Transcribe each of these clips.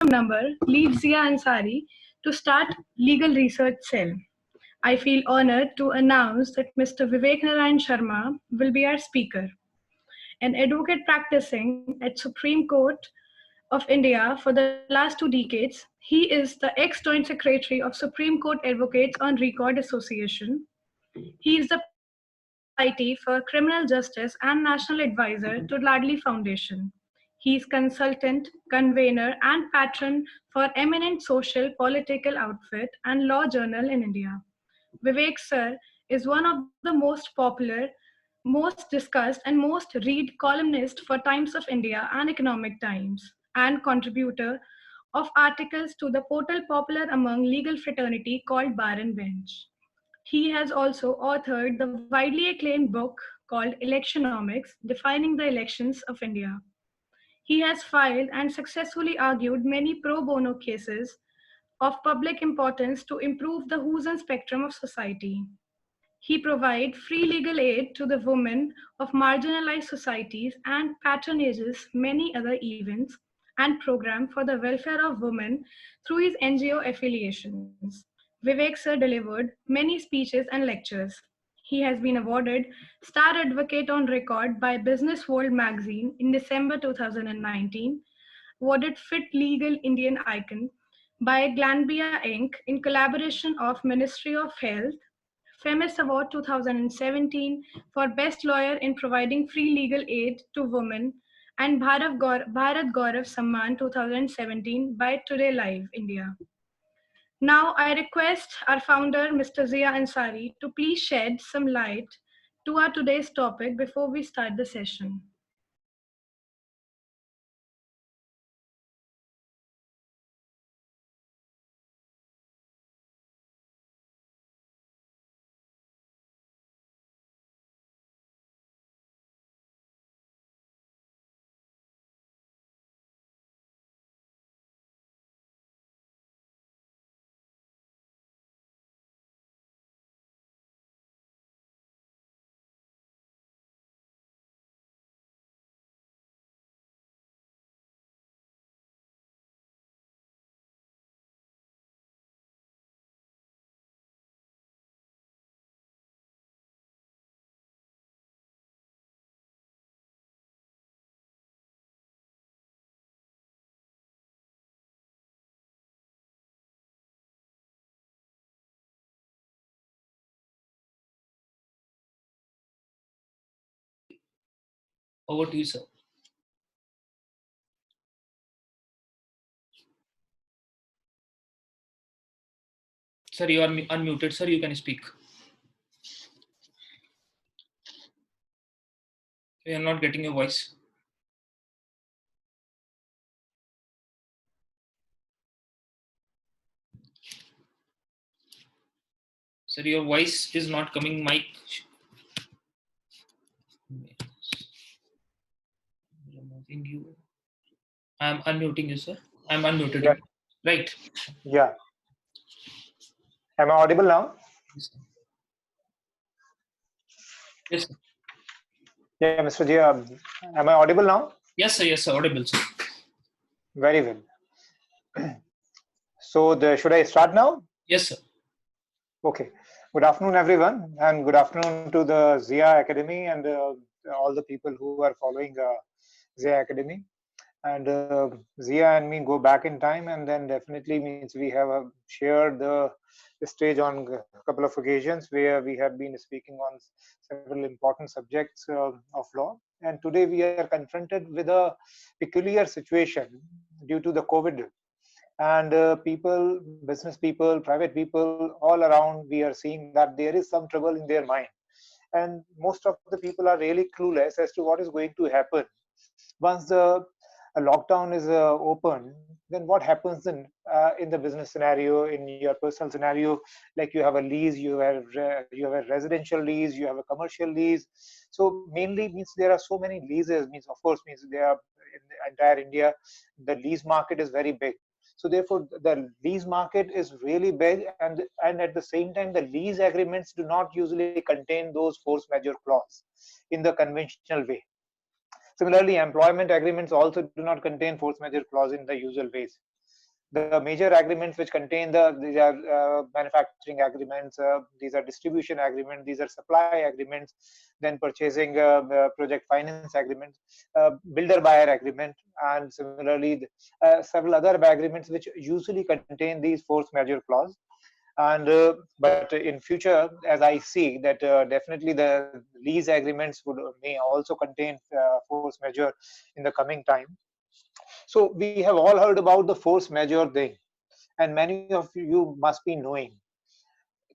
number leads Zia Ansari to start Legal Research Cell. I feel honored to announce that Mr. Vivek Narayan Sharma will be our speaker. An advocate practicing at Supreme Court of India for the last 2 decades, he is the ex-Joint Secretary of Supreme Court Advocates on Record Association. He is the Principal Society for Criminal Justice and National Advisor to Ladli Foundation. He is consultant, convener, and patron for eminent social political outfit and law journal in India. Vivek sir is one of the most popular, most discussed, and most read columnist for Times of India and Economic Times, and contributor of articles to the portal popular among legal fraternity called Bar and Bench. He has also authored the widely acclaimed book called Electionomics, Defining the Elections of India. He has filed and successfully argued many pro bono cases of public importance to improve the Hoosian spectrum of society. He provides free legal aid to the women of marginalized societies and patronages many other events and programs for the welfare of women through his NGO affiliations. Vivek sir delivered many speeches and lectures. He has been awarded Star Advocate on Record by Business World magazine in December 2019, awarded Fit Legal Indian Icon by Glanbia Inc. in collaboration of Ministry of Health, FEMIS Award 2017 for Best Lawyer in Providing Free Legal Aid to Women, and Bharat Gaurav Samman 2017 by Today Live India. Now, I request our founder, Mr. Zia Ansari, to please shed some light to our today's topic before we start the session. Over to you, sir. Sir, you are unmuted. Sir, you can speak. We are not getting your voice. Sir, your voice is not coming. Mic. Removing you. I am unmuting you, sir. I am unmuted. Yeah. Right. Yeah. Am I audible now? Yes, sir. Yeah, Mr. Jia, am I audible now? Yes, sir. Yes, sir. Audible, sir. Very well. So, should I start now? Yes, sir. Okay. Good afternoon, everyone, and good afternoon to the Zia Academy and all the people who are following Zia Academy. And Zia and me go back in time, and then definitely means we have shared the stage on a couple of occasions where we have been speaking on several important subjects of law. And today we are confronted with a peculiar situation due to the COVID. And people, business people, private people, all around, we are seeing that there is some trouble in their mind. And most of the people are really clueless as to what is going to happen once the lockdown is open. Then what happens in the business scenario, in your personal scenario? Like you have a lease, you have a residential lease, you have a commercial lease. So mainly means there are so many leases. Means of course means they are in the entire India. The lease market is very big. So therefore, the lease market is really big, and at the same time, the lease agreements do not usually contain those force majeure clause in the conventional way. Similarly, employment agreements also do not contain force majeure clause in the usual ways. the major agreements which contain these are manufacturing agreements, these are distribution agreements, these are supply agreements, then purchasing project finance agreements, builder buyer agreement, and similarly several other agreements which usually contain these force majeure clause. And but in future, as I see that definitely the lease agreements may also contain force majeure in the coming time. So we have all heard about the force majeure thing, and many of you must be knowing.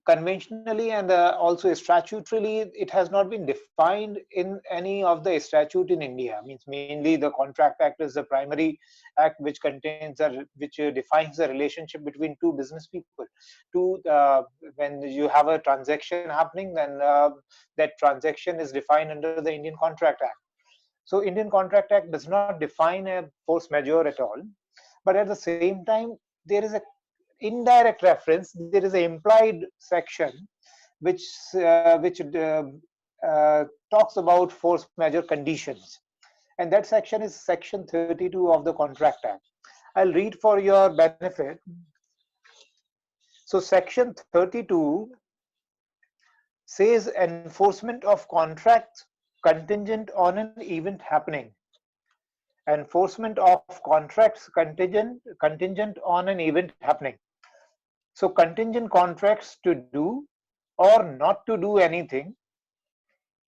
Conventionally and also statutorily, it has not been defined in any of the statute in India. Means mainly the Contract Act is the primary act which contains which defines the relationship between two business people. When you have a transaction happening, then that transaction is defined under the Indian Contract Act. So Indian Contract Act does not define a force majeure at all, but at the same time there is a indirect reference, there is an implied section which talks about force majeure conditions, and that section is section 32 of the Contract Act. I'll read for your benefit. So section 32 says enforcement of contracts contingent on an event happening. Enforcement of contracts contingent on an event happening. So contingent contracts to do or not to do anything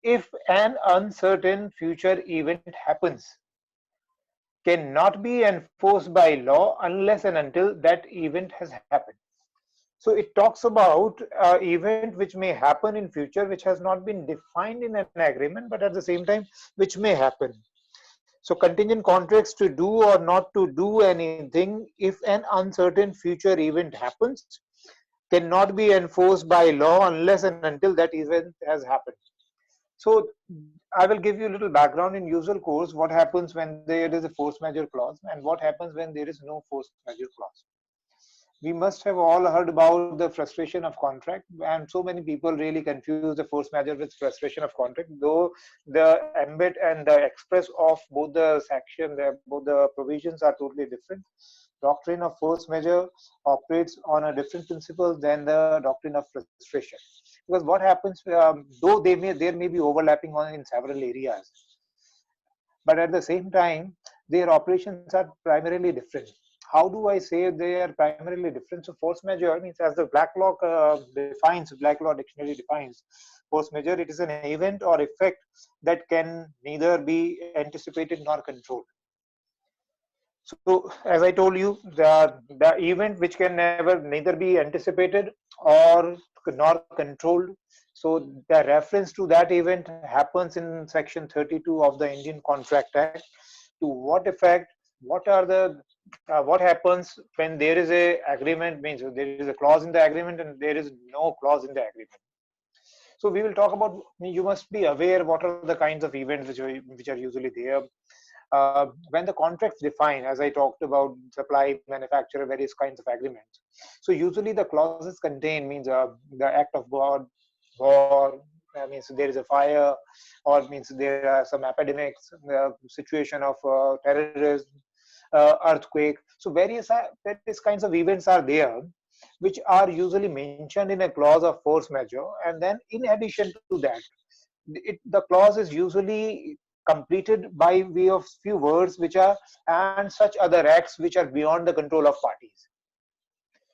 if an uncertain future event happens cannot be enforced by law unless and until that event has happened. So it talks about an event which may happen in future, which has not been defined in an agreement, but at the same time which may happen. So contingent contracts to do or not to do anything if an uncertain future event happens cannot be enforced by law unless and until that event has happened. So I will give you a little background in usual course, what happens when there is a force majeure clause and what happens when there is no force majeure clause. We must have all heard about the frustration of contract, and so many people really confuse the force majeure with frustration of contract, though the ambit and the express of both the section, both the provisions are totally different. Doctrine of force majeure operates on a different principle than the doctrine of frustration, because what happens, though there may be overlapping on in several areas, but at the same time their operations are primarily different. How do I say they are primarily different? So force majeure means, as the Black Law dictionary defines force majeure, it is an event or effect that can neither be anticipated nor controlled. So as I told you, the event which can neither be anticipated or nor controlled. So the reference to that event happens in section 32 of the Indian Contract Act. To what effect? What are the what happens when there is a agreement, means there is a clause in the agreement and there is no clause in the agreement. So we will talk about, you must be aware what are the kinds of events which are usually there. When the contracts define, as I talked about, supply, manufacture, various kinds of agreements. So usually the clauses contain, means the act of God, war, means there is a fire, or means there are some epidemics, situation of terrorism, earthquake. So various kinds of events are there, which are usually mentioned in a clause of force majeure, and then in addition to that, the clause is usually completed by way of few words which are and such other acts which are beyond the control of parties.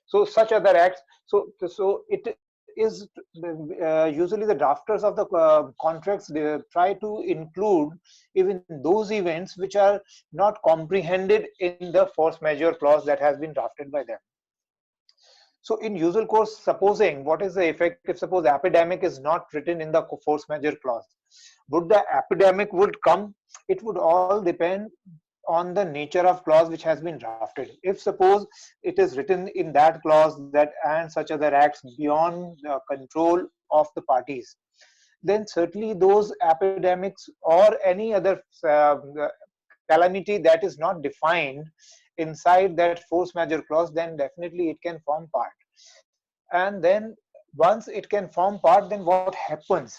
So such other acts, so it is usually the drafters of the contracts, they try to include even those events which are not comprehended in the force majeure clause that has been drafted by them. So in usual course, supposing, what is the effect if suppose epidemic is not written in the force majeure clause? Would the epidemic would come? It would all depend on the nature of clause which has been drafted. If suppose it is written in that clause that and such other acts beyond the control of the parties, then certainly those epidemics or any other calamity that is not defined inside that force majeure clause, then definitely it can form part. And then once it can form part, then what happens?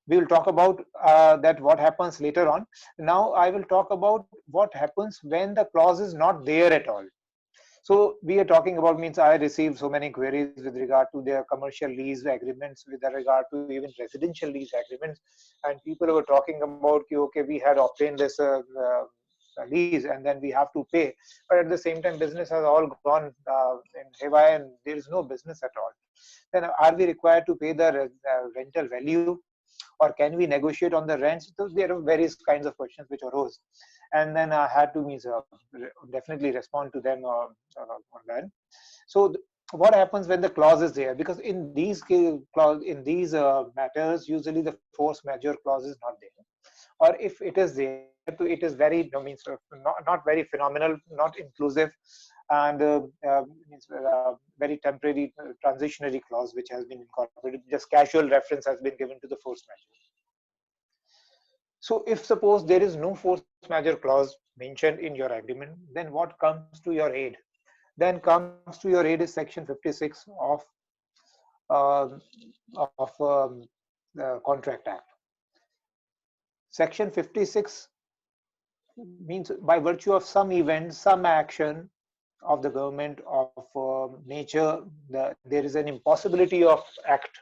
We will talk about that what happens later on. Now I will talk about what happens when the clause is not there at all. So we are talking about, means I received so many queries with regard to their commercial lease agreements, with regard to even residential lease agreements, and people were talking about, okay, we had obtained this lease and then we have to pay, but at the same time business has all gone in haywire and there is no business at all. Then are we required to pay the rental value, or can we negotiate on the rents? So there are various kinds of questions which arose, and then I had to definitely respond to them on that. So what happens when the clause is there? Because in these matters, usually the force majeure clause is not there, or if it is there, it is very not very phenomenal, not inclusive, and very temporary transitionary clause which has been incorporated. Just casual reference has been given to the force majeure. So if suppose there is no force majeure clause mentioned in your agreement, then what comes to your aid? Then comes to your aid is section 56 uh, of the Contract Act. Section 56 means by virtue of some event, some action of the government of nature, there is an impossibility of act,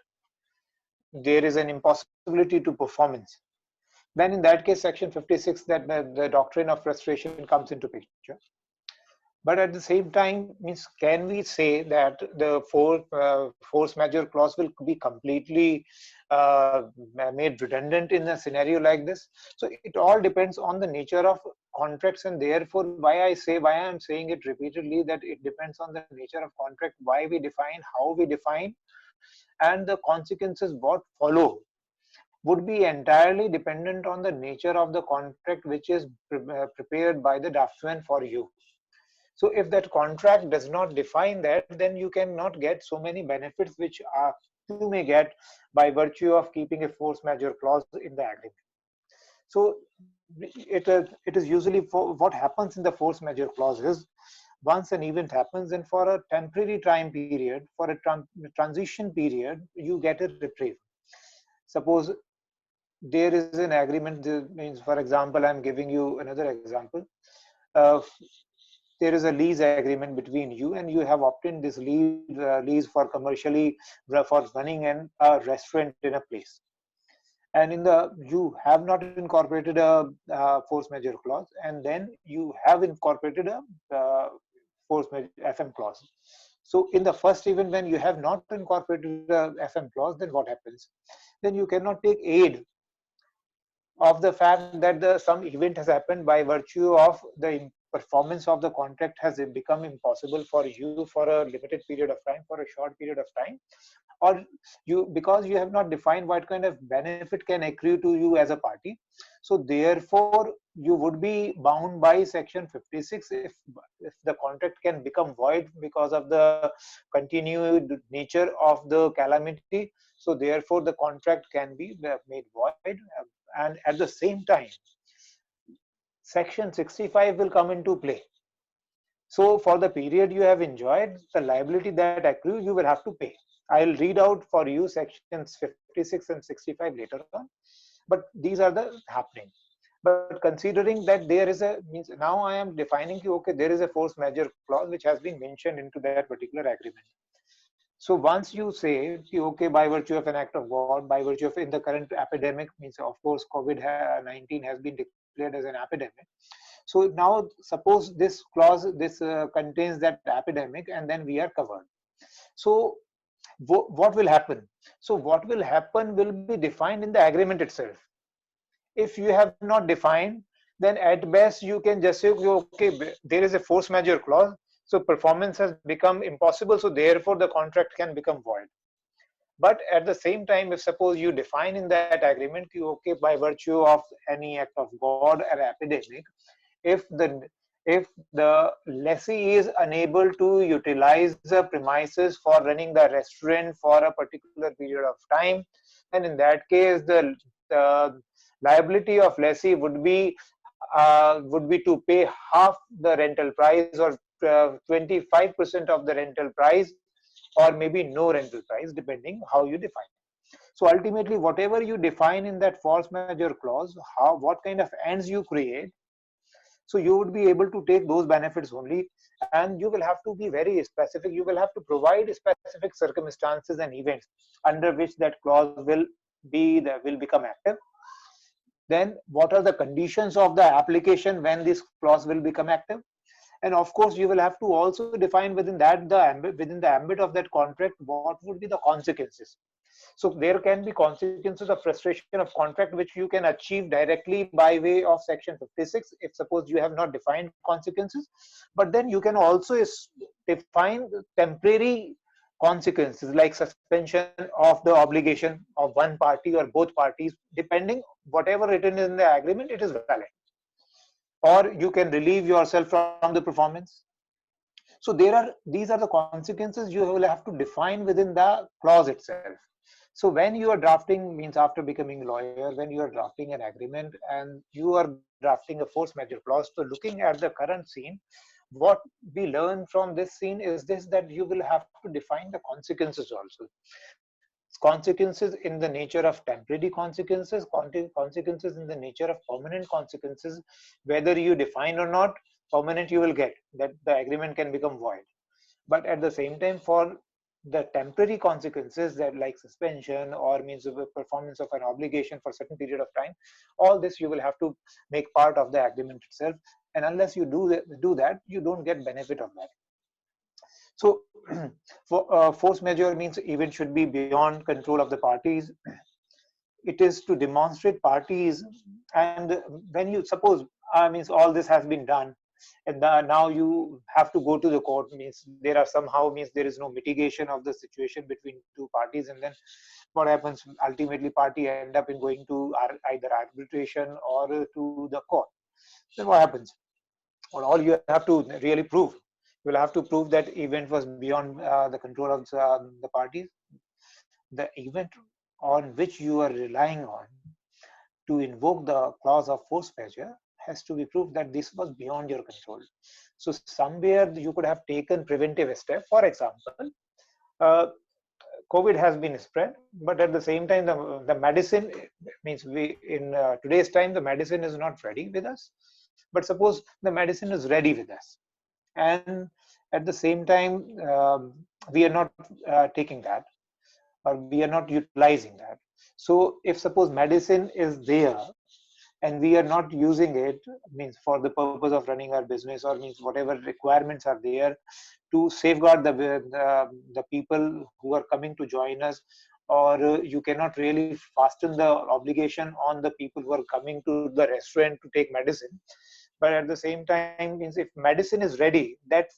there is an impossibility to performance. Then in that case, section 56, that the doctrine of frustration comes into picture. But at the same time, means can we say that the force majeure clause will be completely made redundant in a scenario like this? So it all depends on the nature of contracts, and therefore why I am saying it repeatedly, that it depends on the nature of contract, why we define, how we define, and the consequences what follow would be entirely dependent on the nature of the contract which is prepared by the draftsman for you. So if that contract does not define that, then you cannot get so many benefits which you may get by virtue of keeping a force majeure clause in the agreement. So it is usually, for what happens in the force majeure clause is, once an event happens, and for a temporary time period, for a transition period, you get a reprieve. Suppose there is an agreement, means, for example, I'm giving you another example. There is a lease agreement between you, and you have obtained this lease for commercially for running a restaurant in a place. And you have not incorporated a force majeure clause, and then you have incorporated a force majeure FM clause. So in the first event, when you have not incorporated a FM clause, then what happens? Then you cannot take aid of the fact that some event has happened by virtue of the performance of the contract has become impossible for you for a limited period of time, for a short period of time, or because you have not defined what kind of benefit can accrue to you as a party. So therefore you would be bound by section 56 if the contract can become void because of the continued nature of the calamity. So therefore the contract can be made void, and at the same time section 65 will come into play. So for the period you have enjoyed, the liability that accrues, you will have to pay. I'll read out for you sections 56 and 65 later on, but these are the happening. But considering that there is means now I am defining, okay, there is a force majeure clause which has been mentioned into that particular agreement. So once you say, okay, by virtue of an act of God, by virtue of in the current epidemic, means of course COVID-19 has been declared as an epidemic. So now suppose this clause, contains that epidemic, and then we are covered. So what will happen? So what will happen will be defined in the agreement itself. If you have not defined, then at best you can just say, okay, there is a force majeure clause, so performance has become impossible, so therefore the contract can become void. But at the same time, if suppose you define in that agreement, okay, by virtue of any act of God or epidemic, if the lessee is unable to utilize the premises for running the restaurant for a particular period of time, then in that case the liability of lessee would be to pay half the rental price, or 25% of the rental price, or maybe no rental price, depending how you define. So ultimately, whatever you define in that force majeure clause, what kind of ends you create, so you would be able to take those benefits only. and you will have to be very specific. You will have to provide specific circumstances and events under which that clause will become active. Then what are the conditions of the application when this clause will become active? And of course, you will have to also define within that within the ambit of that contract, what would be the consequences. So there can be consequences of frustration of contract which you can achieve directly by way of section 56 if suppose you have not defined consequences. But then you can also define temporary consequences like suspension of the obligation of one party or both parties, depending whatever written in the agreement, it is valid. Or you can relieve yourself from the performance. So these are the consequences you will have to define within the clause itself. So when you are drafting, means after becoming a lawyer, when you are drafting an agreement and you are drafting a force majeure clause, so looking at the current scene, what we learn from this scene is this, that you will have to define the consequences also. Consequences in the nature of temporary consequences, consequences in the nature of permanent consequences. Whether you define or not, permanent you will get, that the agreement can become void. But at the same time, for the temporary consequences that like suspension or means of a performance of an obligation for a certain period of time, all this you will have to make part of the agreement itself. And unless you do that, you don't get benefit of that. So for force majeure means event should be beyond control of the parties. It is to demonstrate parties, and when you suppose means all this has been done, and now you have to go to the court, means there are somehow means there is no mitigation of the situation between two parties, and then what happens, ultimately party end up in going to either arbitration or to the court. Then what happens? Well, all you have to really prove, you will have to prove that event was beyond the control of the parties. The event on which you are relying on to invoke the clause of force majeure has to be proved that this was beyond your control. So somewhere you could have taken preventive step. For example, uh, COVID has been spread, but at the same time, the medicine means we in today's time the medicine is not ready with us. But suppose the medicine is ready with us, and at the same time we are not taking that, or we are not utilizing that. So if suppose medicine is there and we are not using it, means for the purpose of running our business, or means whatever requirements are there to safeguard the people who are coming to join us, or you cannot really fasten the obligation on the people who are coming to the restaurant to take medicine. But at the same time, means if medicine is ready, that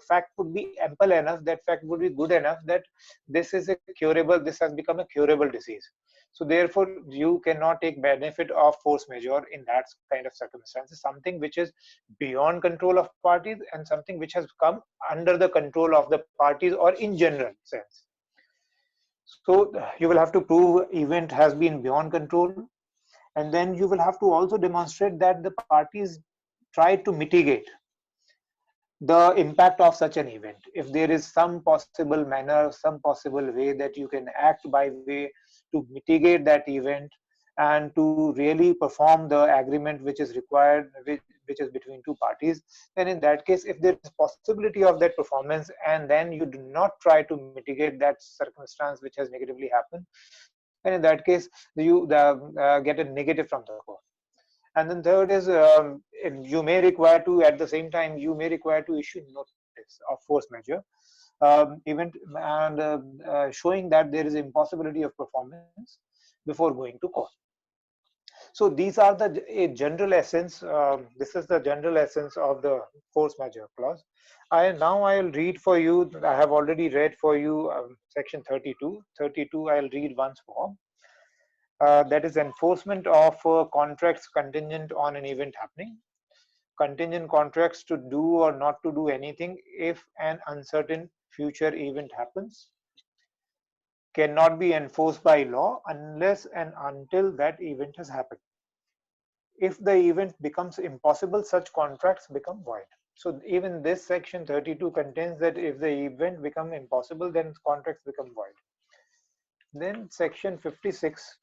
fact would be ample enough, that fact would be good enough that this is a curable, this has become a curable disease. So therefore you cannot take benefit of force majeure in that kind of circumstances, something which is beyond control of parties and something which has come under the control of the parties or in general sense. So you will have to prove event has been beyond control, and then you will have to also demonstrate that the parties try to mitigate the impact of such an event. If there is some possible manner, some possible way that you can act by way to mitigate that event and to really perform the agreement which is required, which is between two parties, then in that case, if there is possibility of that performance and then you do not try to mitigate that circumstance which has negatively happened, then in that case you get a negative from the court. And then third is you may require to, at the same time, you may require to issue notice of force majeure event, and showing that there is impossibility of performance before going to court. So these are the general essence. This is the general essence of the force majeure clause. I'll read for you. I have already read for you section 32. 32 I'll read once more. That is enforcement of contracts contingent on an event happening. Contingent contracts to do or not to do anything if an uncertain future event happens cannot be enforced by law unless and until that event has happened. If the event becomes impossible, such contracts become void. So even this section 32 contains that if the event becomes impossible, then contracts become void. Then section 56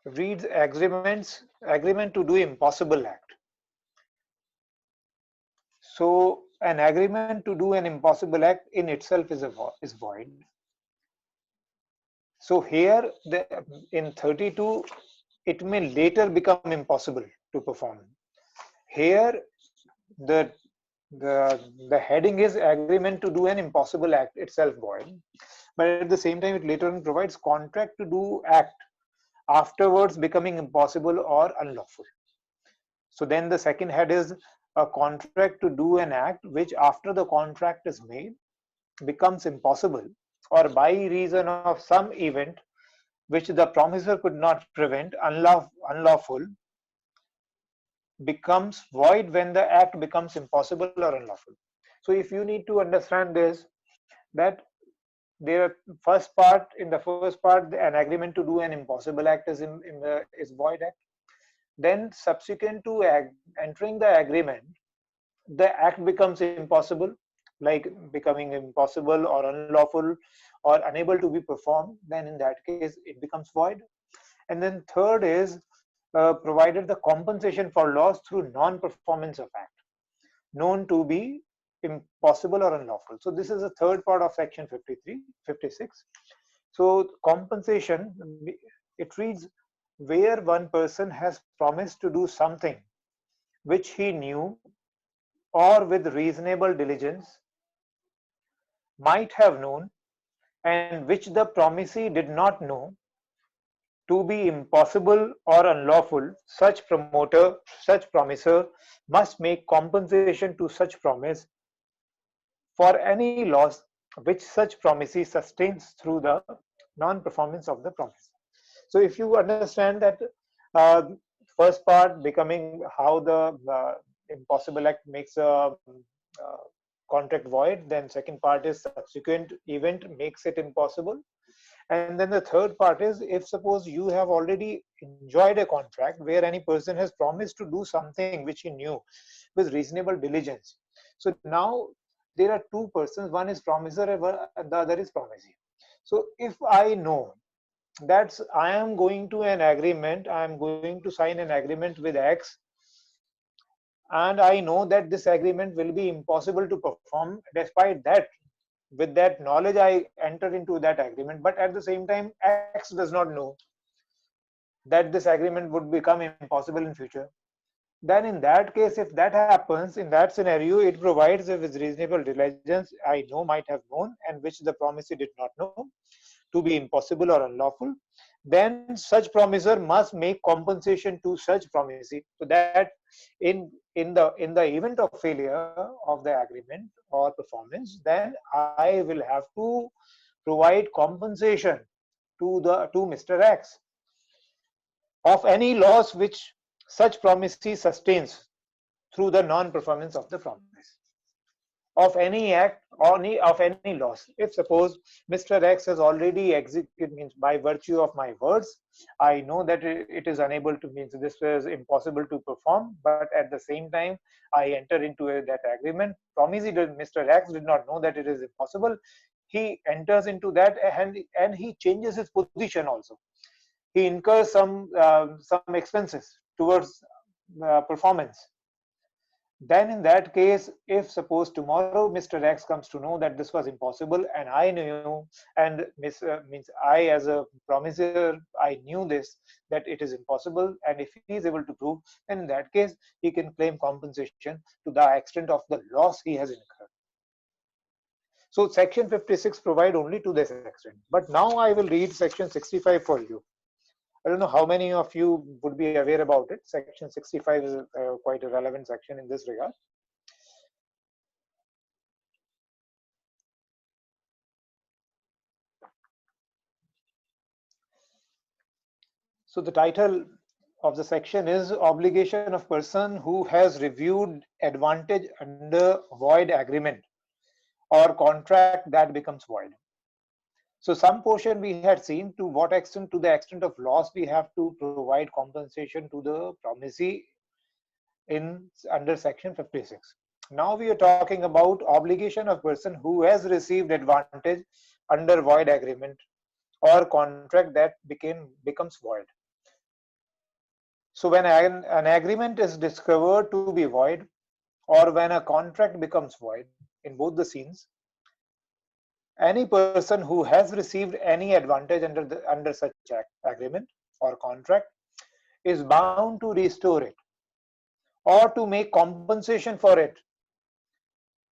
reads agreement to do impossible act. So an agreement to do an impossible act in itself is void. So here in 32, it may later become impossible to perform. Here the the heading is agreement to do an impossible act itself void, but at the same time it later on provides contract to do act afterwards becoming impossible or unlawful. So then the second head is a contract to do an act which after the contract is made becomes impossible or by reason of some event which the promiser could not prevent, unlawful, becomes void when the act becomes impossible or unlawful. So if you need to understand this, that there in the first part, an agreement to do an impossible act is void act. Then subsequent to entering the agreement, the act becomes impossible, like becoming impossible or unlawful or unable to be performed, then in that case it becomes void. And then third is provided the compensation for loss through non-performance of act known to be impossible or unlawful. So this is the third part of section 53, 56. So compensation, it reads, where one person has promised to do something which he knew or with reasonable diligence might have known and which the promisee did not know to be impossible or unlawful, such promiser must make compensation to such promise for any loss which such promisee sustains through the non-performance of the promise. So if you understand that uh, first part becoming how the impossible act makes a contract void, then second part is subsequent event makes it impossible, and then the third part is if suppose you have already enjoyed a contract where any person has promised to do something which he knew with reasonable diligence. So now there are two persons, one is promiser and the other is promisee. So if I know that I am going to an agreement, I am going to sign an agreement with X, and I know that this agreement will be impossible to perform, despite that, with that knowledge I enter into that agreement, but at the same time X does not know that this agreement would become impossible in future, then in that case, if that happens, in that scenario, it provides if it's reasonable diligence I know might have known and which the promisee did not know to be impossible or unlawful, then such promiser must make compensation to such promisee, so that in the event of failure of the agreement or performance, then I will have to provide compensation to Mr. X of any loss which such promisee sustains through the non-performance of the promise of any act or of any loss. If suppose Mr. X has already executed, means by virtue of my words, I know that it is unable to, means this was impossible to perform, but at the same time I enter into that agreement. Promisee, Mr. X did not know that it is impossible. He enters into that and he changes his position also. He incurs some expenses towards performance. Then in that case, if suppose tomorrow Mr. X comes to know that this was impossible and I knew, and means I as a promiser, I knew this, that it is impossible, and if he is able to prove, then in that case he can claim compensation to the extent of the loss he has incurred. So section 56 provide only to this extent, but now I will read section 65 for you. I don't know how many of you would be aware about it. Section 65 is quite a relevant section in this regard. So the title of the section is Obligation of Person Who Has Reviewed Advantage Under Void Agreement or Contract That Becomes Void. So some portion we had seen to what extent, to the extent of loss, we have to provide compensation to the promisee in under section 56. Now we are talking about obligation of person who has received advantage under void agreement or contract that becomes void. So when an agreement is discovered to be void, or when a contract becomes void, in both the scenes, any person who has received any advantage under such agreement or contract is bound to restore it or to make compensation for it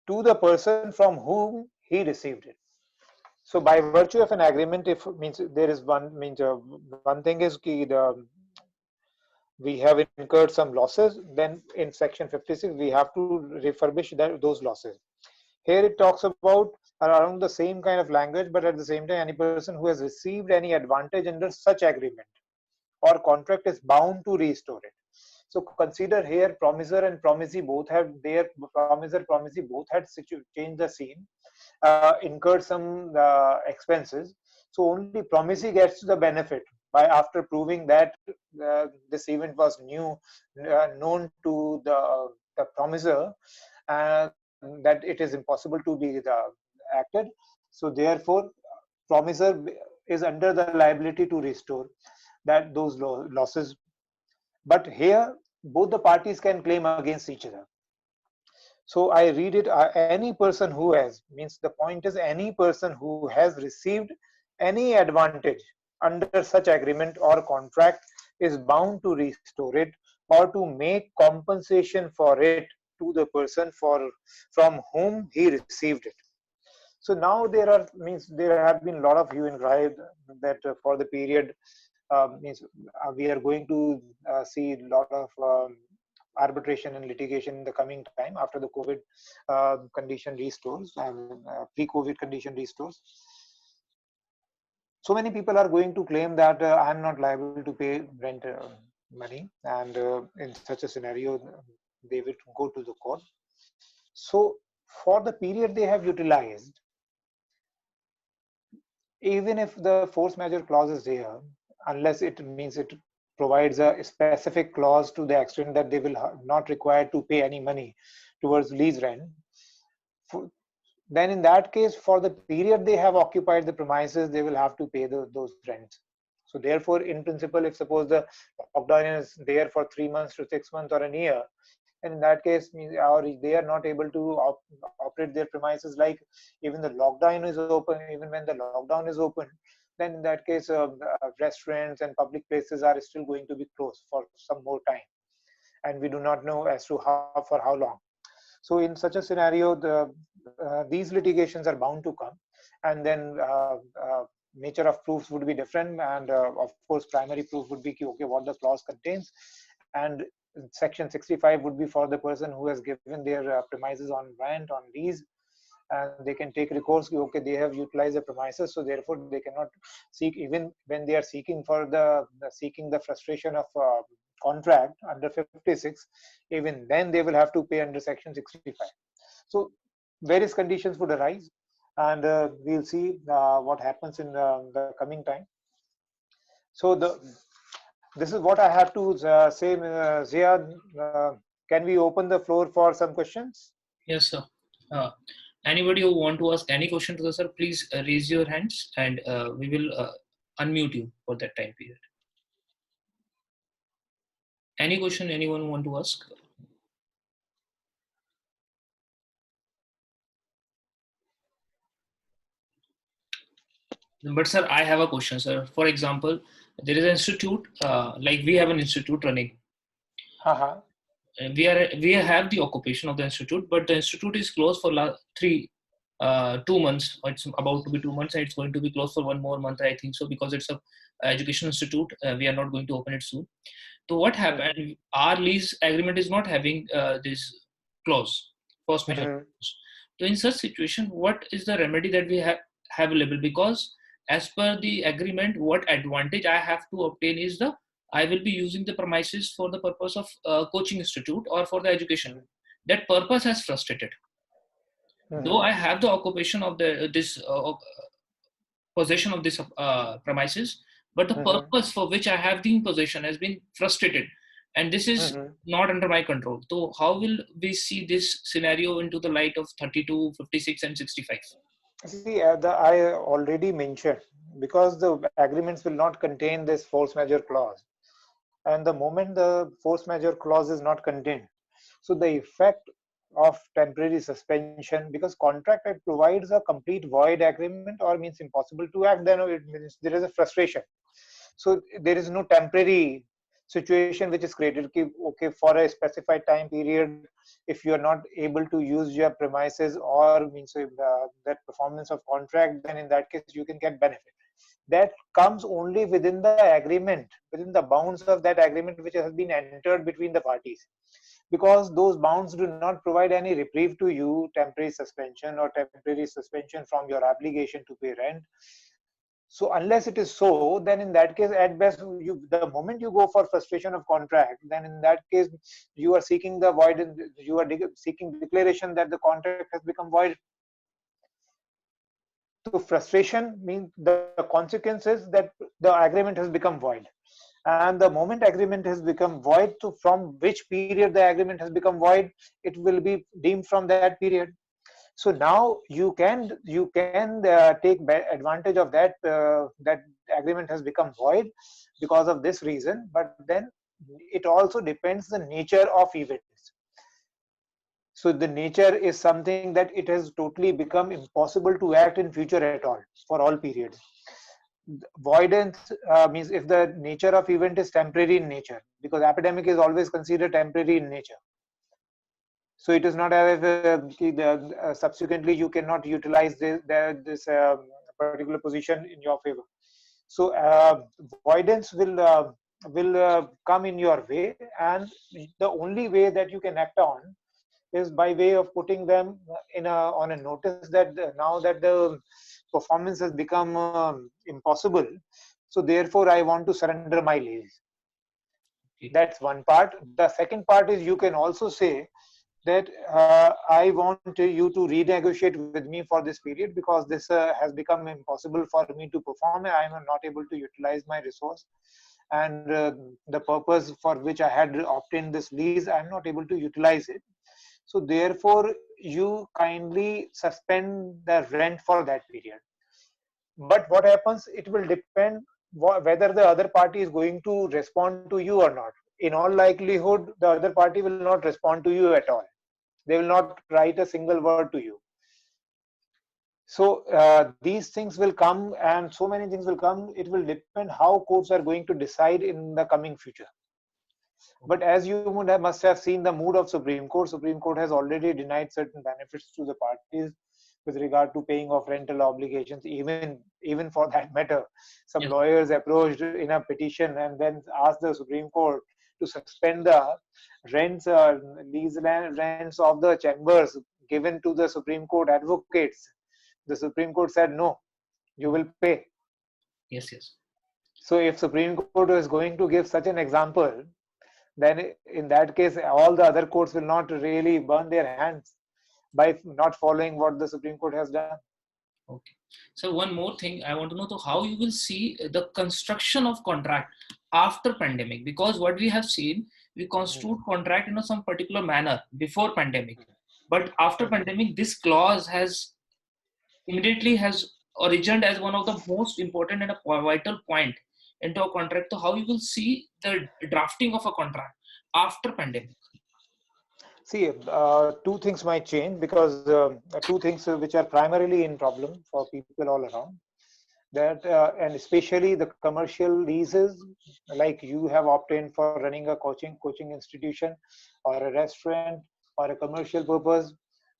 to the person from whom he received it. So by virtue of an agreement, if means there is one thing is we have incurred some losses, then in section 56 we have to refurbish those losses. Here it talks about around the same kind of language, but at the same time, any person who has received any advantage under such agreement or contract is bound to restore it. So consider here, promisor and promisee both have their promisee both had changed the scene, incurred some expenses. So only promisee gets the benefit by after proving that this event was known to the promisor, that it is impossible to be acted. So therefore, promisor is under the liability to restore those losses. But here, both the parties can claim against each other. So I read it, any person who has, means the point is any person who has received any advantage under such agreement or contract is bound to restore it or to make compensation for it to the person from whom he received it. So now there have been a lot of hue and cry that for the period we are going to see a lot of arbitration and litigation in the coming time after the COVID condition restores and pre-COVID condition restores. So many people are going to claim that I'm not liable to pay rent money, and in such a scenario, they will go to the court. So for the period they have utilized, even if the force majeure clause is there, unless it means it provides a specific clause to the extent that they will not required to pay any money towards lease rent, then in that case, for the period they have occupied the premises, they will have to pay those rents. So therefore, in principle, if suppose the lockdown is there for 3 months to 6 months or a year, and in that case, or they are not able to operate their premises, like even the lockdown is open, even when the lockdown is open, then in that case, restaurants and public places are still going to be closed for some more time, and we do not know as to for how long. So in such a scenario, these litigations are bound to come, and then nature of proofs would be different, and of course primary proof would be okay what the clause contains, and section 65 would be for the person who has given their premises on rent, on lease, and they can take recourse, okay, they have utilized the premises, so therefore they cannot seek, even when they are seeking for seeking the frustration of contract under 56, even then they will have to pay under section 65. So various conditions would arise, and we'll see what happens in the coming time. So this is what I have to say. Ziad, can we open the floor for some questions? Yes, sir. Anybody who want to ask any question to the sir, please raise your hands, and we will unmute you for that time period. Any question anyone want to ask? But sir, I have a question, sir. For example, there is an institute, like we have an institute running. We have the occupation of the institute, but the institute is closed for 2 months. It's about to be 2 months, and it's going to be closed for 1 more month, I think so, because it's a education institute. We are not going to open it soon. So what happened? Our lease agreement is not having this clause, force majeure. So in such situation, what is the remedy that we have available? Because as per the agreement, what advantage I have to obtain is I will be using the premises for the purpose of coaching institute or for the education. That purpose has frustrated. Though I have the occupation of this possession of this premises, but the purpose for which I have the possession has been frustrated, and this is not under my control. So how will we see this scenario into the light of 32, 56, and 65? See, I already mentioned, because the agreements will not contain this force majeure clause, and the moment the force majeure clause is not contained, so the effect of temporary suspension, because contract it provides a complete void agreement or means impossible to act, then it means there is a frustration. So there is no temporary situation which is created. Okay, for a specified time period, if you are not able to use your premises or means that performance of contract, then in that case you can get benefit. That comes only within the agreement, within the bounds of that agreement which has been entered between the parties, because those bounds do not provide any reprieve to you, temporary suspension or temporary suspension from your obligation to pay rent. So unless it is so, then in that case, at best, the moment you go for frustration of contract, then in that case, you are seeking the void, you are seeking declaration that the contract has become void. So frustration means the consequence is that the agreement has become void. And the moment agreement has become void, to from which period the agreement has become void, it will be deemed from that period. So now you can take advantage of that that agreement has become void because of this reason. But then it also depends the nature of events. So the nature is something that it has totally become impossible to act in future at all for all periods. Voidance means if the nature of event is temporary in nature, because epidemic is always considered temporary in nature. So it is not as if subsequently you cannot utilize this particular position in your favor. So voidance will come in your way, and the only way that you can act on is by way of putting them on a notice that now that the performance has become impossible, so therefore I want to surrender my lease. Okay. That's one part. The second part is you can also say that I want you to renegotiate with me for this period because this has become impossible for me to perform. I am not able to utilize my resource, and the purpose for which I had obtained this lease, I am not able to utilize it. So therefore, you kindly suspend the rent for that period. But what happens, it will depend whether the other party is going to respond to you or not. In all likelihood, the other party will not respond to you at all. They will not write a single word to you. So these things will come, and so many things will come. It will depend how courts are going to decide in the coming future. But as you must have seen the mood of Supreme Court, Supreme Court has already denied certain benefits to the parties with regard to paying of rental obligations. Even for that matter, some Yes. lawyers approached in a petition and then asked the Supreme Court to suspend the rents, rents of the chambers given to the Supreme Court advocates. The Supreme Court said no, you will pay. Yes, yes. So if Supreme Court is going to give such an example, then in that case, all the other courts will not really burn their hands by not following what the Supreme Court has done. Okay. So one more thing, I want to know how you will see the construction of contract after pandemic, because what we have seen, we constitute contract in some particular manner before pandemic, but after pandemic, this clause has immediately has origined as one of the most important and a vital point into a contract. So how you will see the drafting of a contract after pandemic? See, two things might change because two things which are primarily in problem for people all around. That and especially the commercial leases, like you have obtained for running a coaching institution or a restaurant or a commercial purpose,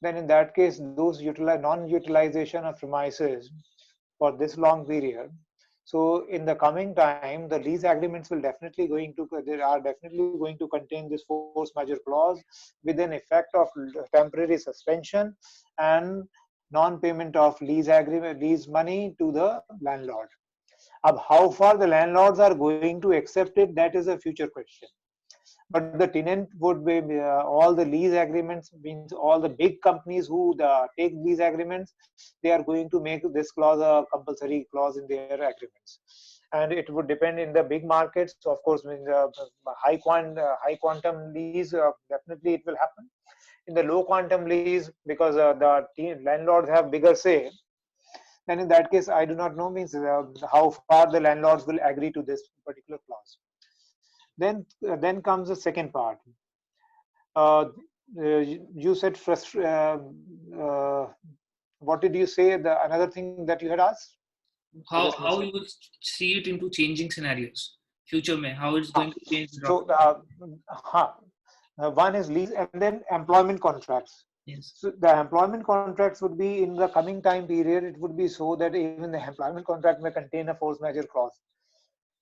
then in that case, those non-utilization of premises for this long period. So in the coming time, the lease agreements will definitely going to they are definitely going to contain this force majeure clause with an effect of temporary suspension and non-payment of lease money to the landlord. How far the landlords are going to accept it, that is a future question. But the tenant would be all the lease agreements, means all the big companies who take lease agreements, they are going to make this clause a compulsory clause in their agreements. And it would depend in the big markets. So of course, in the high quantum lease, definitely it will happen. In the low quantum lease, because the landlords have bigger say, then in that case, I do not know means how far the landlords will agree to this particular clause. Then comes the second part. you said what did you say? The another thing that you had asked? I just How missed it. you would see it into changing scenarios, future mein, how it's going to change So, one is lease and then employment contracts. Yes. So the employment contracts would be in the coming time period. It would be so that even the employment contract may contain a force majeure clause,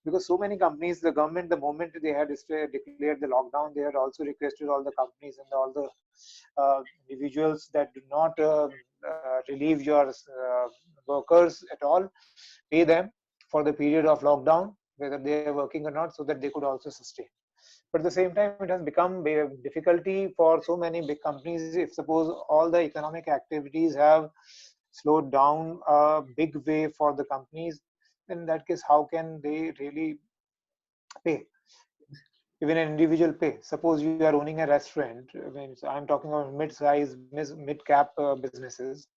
because so many companies, the government, the moment they had declared the lockdown, they had also requested all the companies and all the individuals that do not relieve your workers at all, pay them for the period of lockdown, whether they are working or not, so that they could also sustain. But at the same time, it has become difficulty for so many big companies. If suppose all the economic activities have slowed down a big way for the companies, then in that case, how can they really pay? Even an individual pay. Suppose you are owning a restaurant. I mean, so I'm talking about mid-size, mid-cap businesses,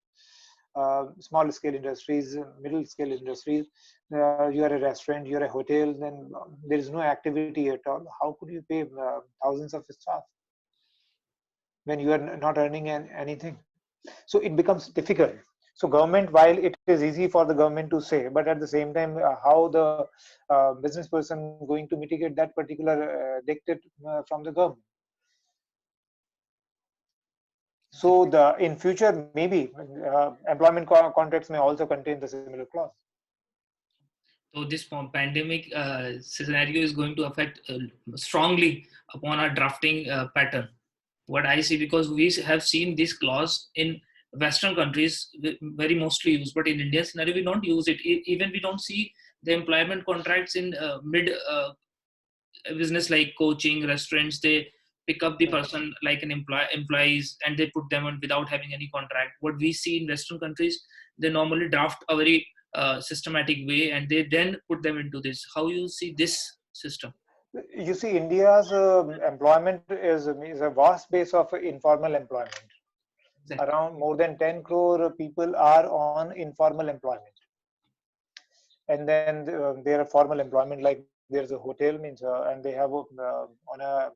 small-scale industries, middle-scale industries. You are a restaurant, you are a hotel, then there is no activity at all. How could you pay thousands of staff when you are not earning anything? So it becomes difficult. So government, while it is easy for the government to say, but at the same time, how the business person going to mitigate that particular dictate from the government? So the in future, maybe employment contracts may also contain the similar clause. So this pandemic scenario is going to affect strongly upon our drafting pattern. What I see, because we have seen this clause in Western countries very mostly used, but in Indian scenario we don't use it. Even we don't see the employment contracts in mid business like coaching, restaurants. They pick up the person like an employees and they put them on without having any contract. What we see in Western countries, they normally draft a very systematic way and they then put them into this. How you see this system? You see, India's employment is a vast base of informal employment. Exactly. Around more than 10 crore people are on informal employment. And then there are formal employment, like there's a hotel means, and they have on a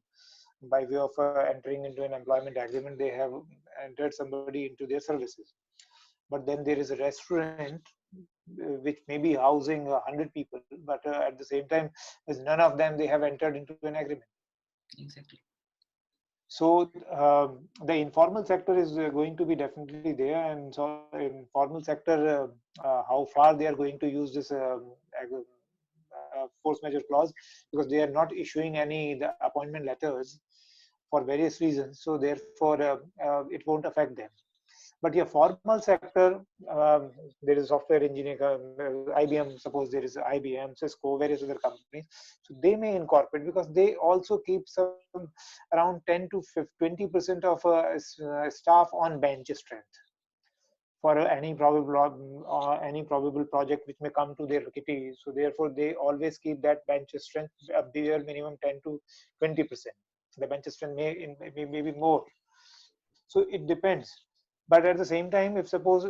by way of entering into an employment agreement, they have entered somebody into their services. But then there is a restaurant which may be housing 100 people, but at the same time, as none of them they have entered into an agreement. Exactly. So the informal sector is going to be definitely there, and so informal sector, how far they are going to use this force majeure clause, because they are not issuing any the appointment letters for various reasons. So therefore, it won't affect them. But yeah, formal sector, there is software engineering, IBM. Suppose there is IBM, Cisco, various other companies. So they may incorporate, because they also keep some around 10 to 20% of staff on bench strength for any probable project which may come to their kitty. So therefore, they always keep that bench strength a bare minimum 10 to 20%. The bench strength may be more. So it depends. But at the same time, if suppose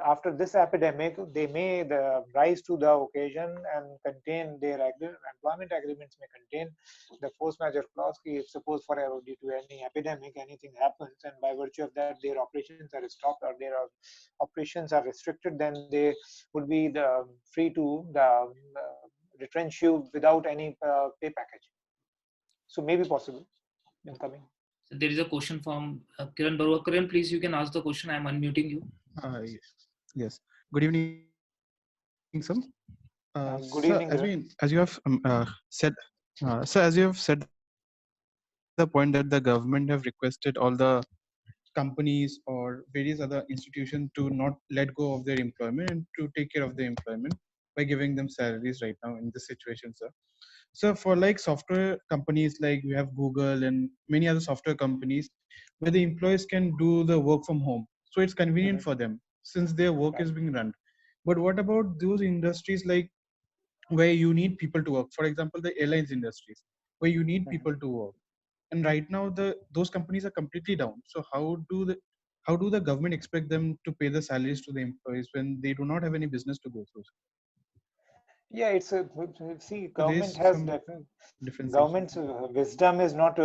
after this epidemic, they may rise to the occasion and contain their employment agreements may contain the force majeure clause. If suppose for due to any epidemic, anything happens, and by virtue of that their operations are stopped or their operations are restricted, then they would be free to retrench you without any pay package. So maybe possible in coming. So there is a question from Kiran Barua. Kiran, please, you can ask the question. I'm unmuting you. Yes. Good evening, sir. Good evening, As you have said, sir, as you have said the point that the government have requested all the companies or various other institutions to not let go of their employment and to take care of their employment by giving them salaries right now in this situation, sir. So for like software companies, like we have Google and many other software companies, where the employees can do the work from home. So it's convenient for them since their work is being run. But what about those industries like where you need people to work? For example, the airlines industries, where you need people to work. And right now, those companies are completely down. So how do the government expect them to pay the salaries to the employees when they do not have any business to go through? Yeah, it's a see. So there Government is has some definitely differentiation. government's wisdom is not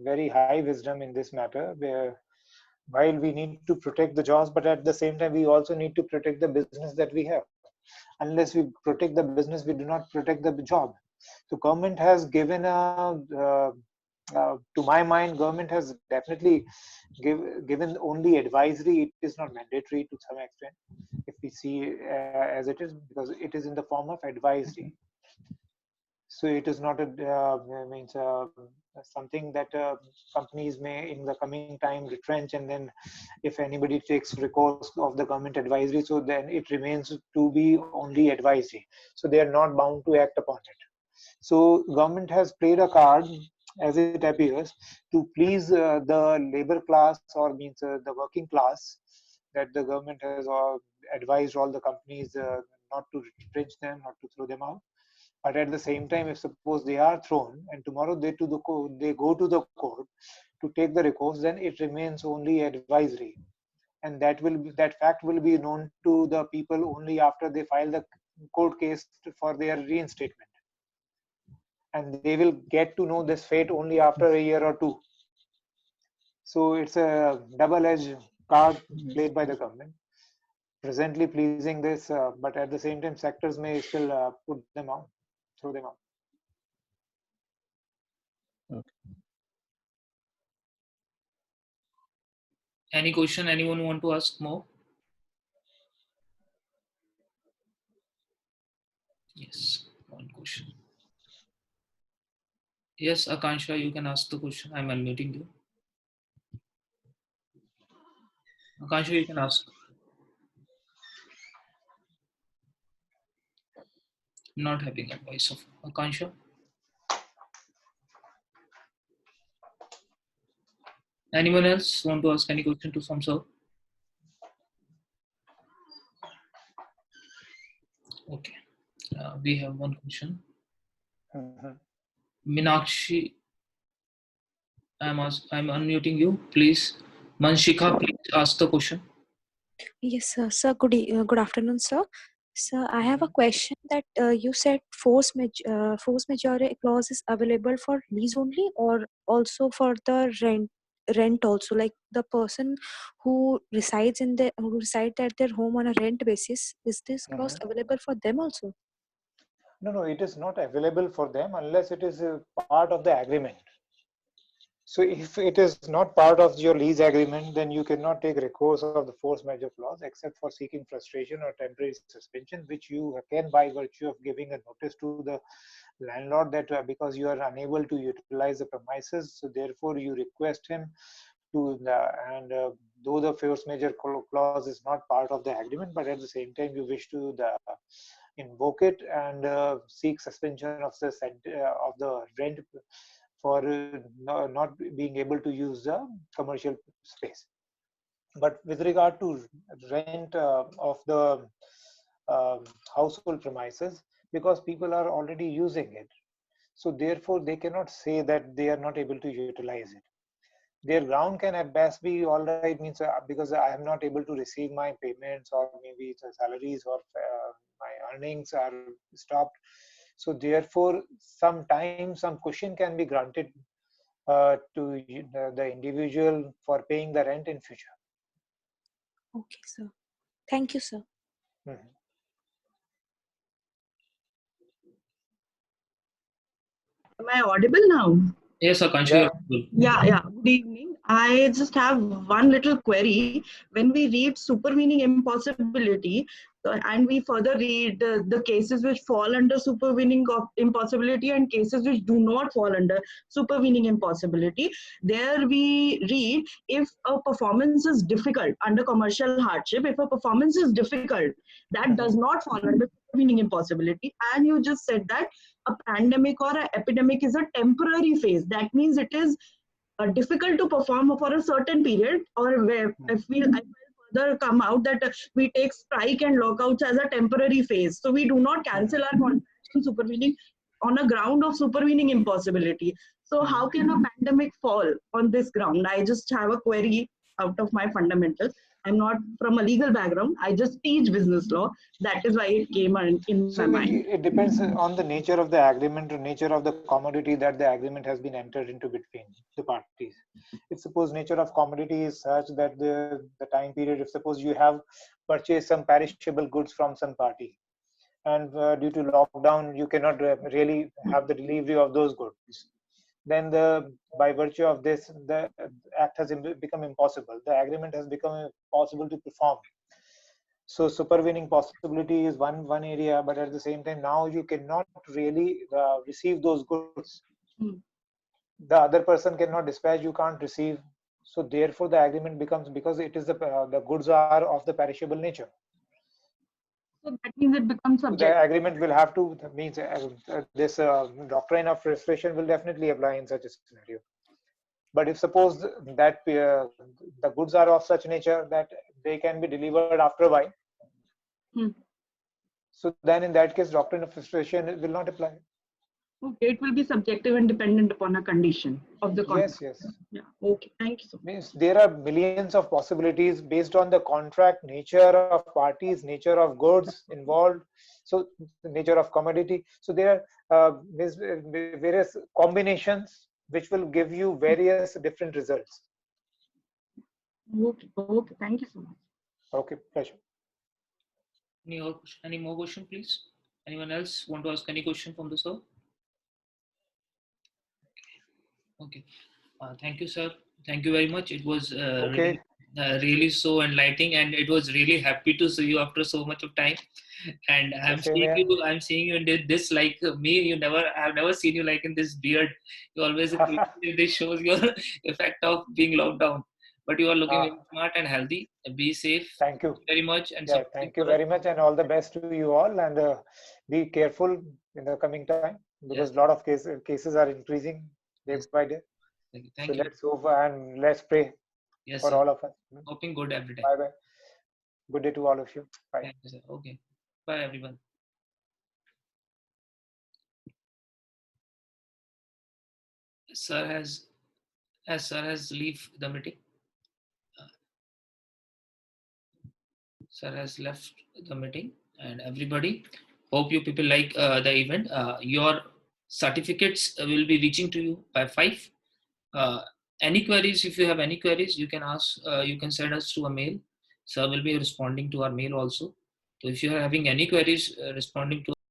very high wisdom in this matter. Where while we need to protect the jobs, but at the same time we also need to protect the business that we have. Unless we protect the business, we do not protect the job. So government has given to my mind, government has definitely given only advisory. It is not mandatory to some extent, if we see as it is, because it is in the form of advisory. So it is not a means something that companies may in the coming time retrench, and then if anybody takes recourse of the government advisory, so then it remains to be only advisory. So they are not bound to act upon it. So government has played a card, as it appears, to please the labor class, or means the working class, that the government has advised all the companies not to retrench them, not to throw them out. But at the same time, if suppose they are thrown and tomorrow they go to the court to take the recourse, then it remains only advisory, and that fact will be known to the people only after they file the court case for their reinstatement, and they will get to know this fate only after a year or two. So it's a double-edged card Yes, played by the yes. government, presently pleasing this, but at the same time, sectors may still put them out, throw them out. Okay. Any question anyone want to ask more? Yes, one question. Yes, Akansha, you can ask the question. I'm unmuting you. Akansha, you can ask. Not having a voice of Akansha. Anyone else want to ask any question to Samsar? Okay. We have one question. Mhm. Minakshi, I'm unmuting you. Please. Manshika, please ask the question. Yes, sir. Sir, good afternoon, sir. Sir, I have a Mhm. question that you said force majeure clause is available for lease only, or also for the rent also, like the person who resides at their home on a rent basis. Is this clause Mhm. available for them also? No, no, it is not available for them unless it is a part of the agreement. So if it is not part of your lease agreement, then you cannot take recourse of the force majeure clause except for seeking frustration or temporary suspension, which you can by virtue of giving a notice to the landlord that because you are unable to utilize the premises, so therefore you request him to and though the force majeure clause is not part of the agreement, but at the same time you wish to invoke it and seek suspension of the rent for not being able to use the commercial space. But with regard to rent of the uh, household premises, because people are already using it, so therefore they cannot say that they are not able to utilize it. Their ground can at best be all right, means because I am not able to receive my payments, or maybe the salaries, or my earnings are stopped. So therefore, sometimes some cushion can be granted to the individual for paying the rent in future. Okay, sir. Thank you, sir. Mhm. Am I audible now? Yes, Akansha, Yeah. you're audible. Yeah. Good evening. I just have one little query. When we read supervening impossibility, and we further read the cases which fall under supervening of impossibility and cases which do not fall under supervening impossibility, there we read if a performance is difficult under commercial hardship, if a performance is difficult, that does Mhm. not fall under supervening impossibility. And you just said that a pandemic or an epidemic is a temporary phase. That means it is difficult to perform for a certain period, or where Mhm. if we I will further come out that we take strike and lockouts as a temporary phase. So we do not cancel Mhm. our contracts on supervening on a ground of supervening impossibility. So how Mhm. can a pandemic fall on this ground? I just have a query. out of my fundamentals. I'm not from a legal background. I just teach business law. That is why it came in So my mind. it depends on the nature of the agreement or nature of the commodity that the agreement has been entered into between the parties. If suppose nature of commodity is such that the time period, if suppose you have purchased some perishable goods from some party, and due to lockdown you cannot really have the delivery of those goods, then by virtue of this the act has become impossible. The agreement has become impossible to perform. So supervening possibility is one area, but at the same time now you cannot really receive those goods. Hmm. The other person cannot dispatch, you can't receive. So therefore the agreement becomes, because it is the goods are of the perishable nature. So that means it becomes So subject. the agreement will have to means this doctrine of frustration will definitely apply in such a scenario. But if suppose that the goods are of such nature that they can be delivered after a while, Hmm. so then in that case doctrine of frustration will not apply. Okay, it will be subjective and dependent upon a condition of the contract. Yes. Yeah. Okay. Thank you so much. Means there are millions of possibilities based on the contract, nature of parties, nature of goods involved, so the nature of commodity. So there are various combinations which will give you various different results. Okay. Okay. Thank you so much. Okay, pleasure. Any more question, please? Anyone else want to ask any question from the sir? Okay. Thank you, sir. Thank you very much. It was Okay. really so enlightening, and it was really happy to see you after so much of time. And I'm Same seeing here. you. I'm seeing you in this like me. I've never seen you like in this beard. You always this shows your effect of being locked down. But you are looking very smart and healthy. Be safe. Thank you Very much and Yeah, supporting thank you for us. very much, and all the best to you all. And be careful in the coming time, because Yes. a lot of cases are increasing day Yes. by day. So Thank you. let's hope and let's pray Yes, for sir. all of us. Hoping good every day. Bye bye. Good day to all of you. Bye. Thank you, sir. Okay. Bye, everyone. Sir has leave the meeting. Sir has left the meeting, and everybody, hope you people like the event. Your certificates will be reaching to you by 5. Any queries, if you have any queries, you can ask, you can send us to a mail. Sir will be responding to our mail also. So if you are having any queries responding to